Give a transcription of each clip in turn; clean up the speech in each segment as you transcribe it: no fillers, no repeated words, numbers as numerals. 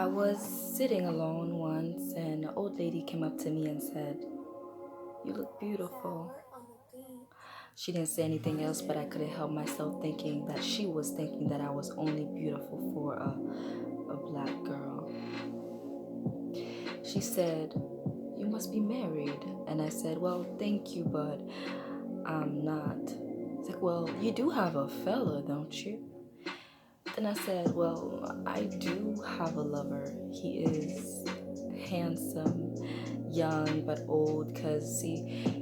I was sitting alone once, and an old lady came up to me and said, "You look beautiful." She didn't say anything else, but I couldn't help myself thinking that she was thinking that I was only beautiful for a black girl. She said, "You must be married." And I said, "Well, thank you, but I'm not." It's like, "Well, you do have a fella, don't you?" Then I said, "Well, I do have a lover. He is handsome, young, but old, because, see,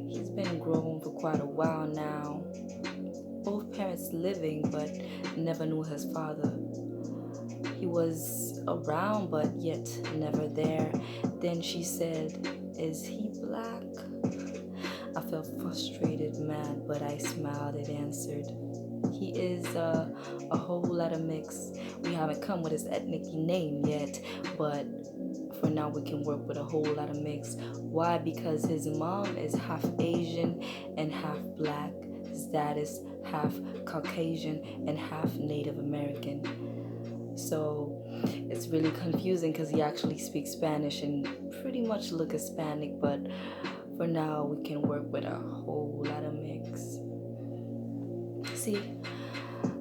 he's been grown for quite a while now. Both parents living, but never knew his father. He was around, but yet never there." Then she said, "Is he black?" I felt frustrated, mad, but I smiled and answered, "He is a whole lot of mix. We haven't come with his ethnic name yet, but for now we can work with a whole lot of mix." Why? Because his mom is half Asian and half black. His dad is half Caucasian and half Native American. So it's really confusing because he actually speaks Spanish and pretty much look Hispanic, but for now we can work with a whole lot of mix. See,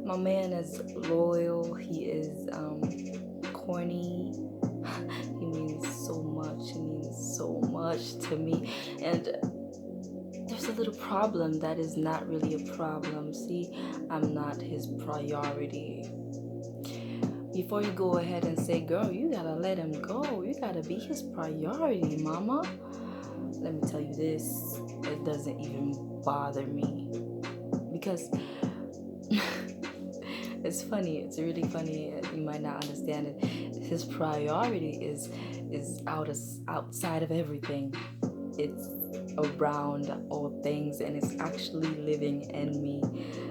my man is loyal. He is corny. He means so much. He means so much to me. And there's a little problem that is not really a problem. See, I'm not his priority. Before you go ahead and say, "Girl, you gotta let him go. You gotta be his priority, mama," let me tell you this, it doesn't even bother me. Because it's funny, it's really funny, you might not understand it. His priority is outside of everything. It's around all things, and it's actually living in me.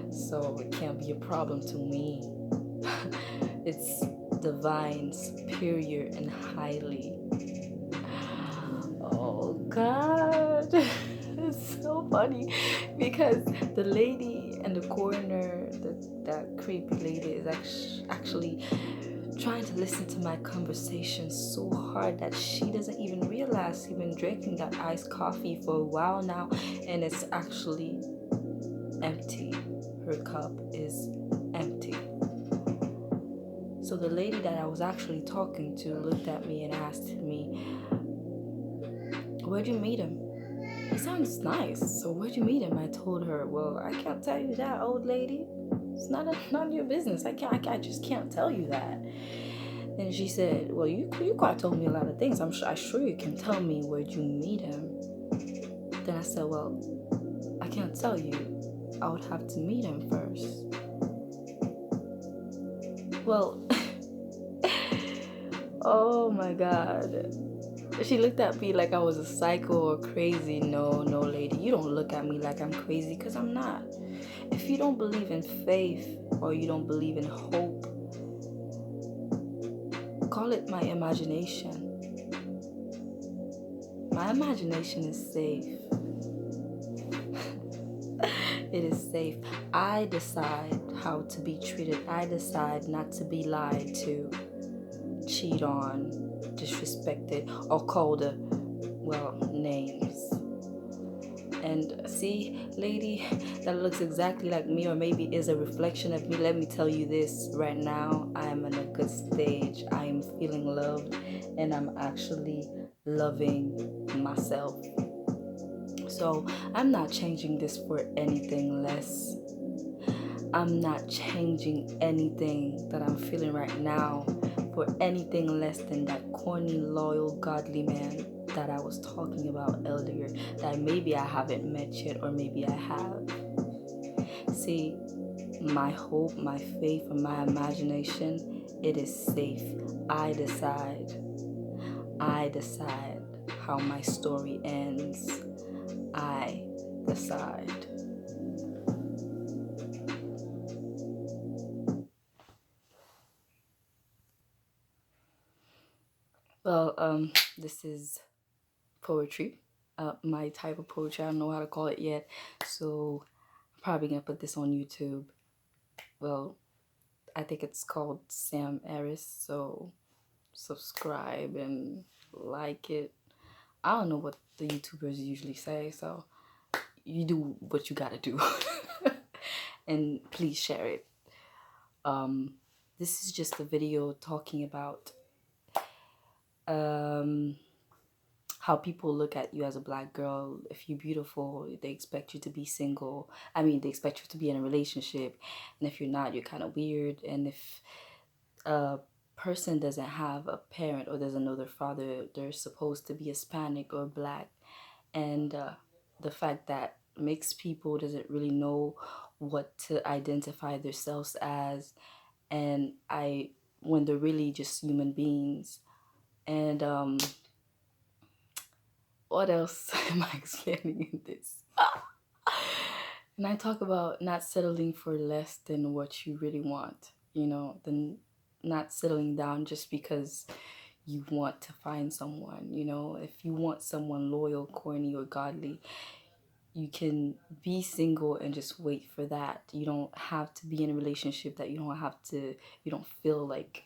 So it can't be a problem to me. It's divine, superior, and highly. Oh God. It's so funny because the lady in the corner, that creepy lady, is actually trying to listen to my conversation so hard that she doesn't even realize she's been drinking that iced coffee for a while now, and it's actually empty. Her cup is empty. So the lady that I was actually talking to looked at me and asked me, "Where'd you meet him? He sounds nice. So where'd you meet him?" I told her, "Well, I can't tell you that, old lady. It's none of your business. I just can't tell you that." Then she said, "Well, you quite told me a lot of things. I'm sure you can tell me where'd you meet him." Then I said, "Well, I can't tell you. I would have to meet him first." Well, oh my God. She looked at me like I was a psycho or crazy. No, no, lady. You don't look at me like I'm crazy, because I'm not. If you don't believe in faith or you don't believe in hope, call it my imagination. My imagination is safe. It is safe. I decide how to be treated. I decide not to be lied to, cheat on, disrespected, or called, names. And see, lady, that looks exactly like me, or maybe is a reflection of me. Let me tell you this right now. I am in a good stage. I am feeling loved, and I'm actually loving myself. So I'm not changing this for anything less. I'm not changing anything that I'm feeling right now for anything less than that corny, loyal, godly man that I was talking about earlier, that maybe I haven't met yet, or maybe I have. See, my hope, my faith, and my imagination, it is safe. I decide. I decide how my story ends. I decide. Well, this is poetry. My type of poetry. I don't know how to call it yet. So I'm probably gonna put this on YouTube. Well, I think it's called Sam Eris. So subscribe and like it. I don't know what the YouTubers usually say, so you do what you gotta do. And please share it. This is just a video talking about how people look at you as a black girl. If you're beautiful, they expect you to be single. I mean, they expect you to be in a relationship, and if you're not, you're kind of weird. And if a person doesn't have a parent or doesn't know their father, they're supposed to be Hispanic or black. And the fact that mixed people doesn't really know what to identify themselves as, and when they're really just human beings. And what else am I explaining in this? And I talk about not settling for less than what you really want, than not settling down just because you want to find someone. If you want someone loyal, corny, or godly, you can be single and just wait for that. You don't have to be in a relationship that you don't feel like,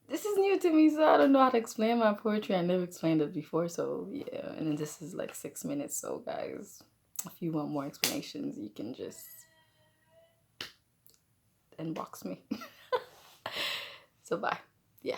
this is new to me, so I don't know how to explain my poetry. I never explained it before, so yeah. And then this is like 6 minutes, so guys, if you want more explanations, you can just inbox me. So bye. Yeah.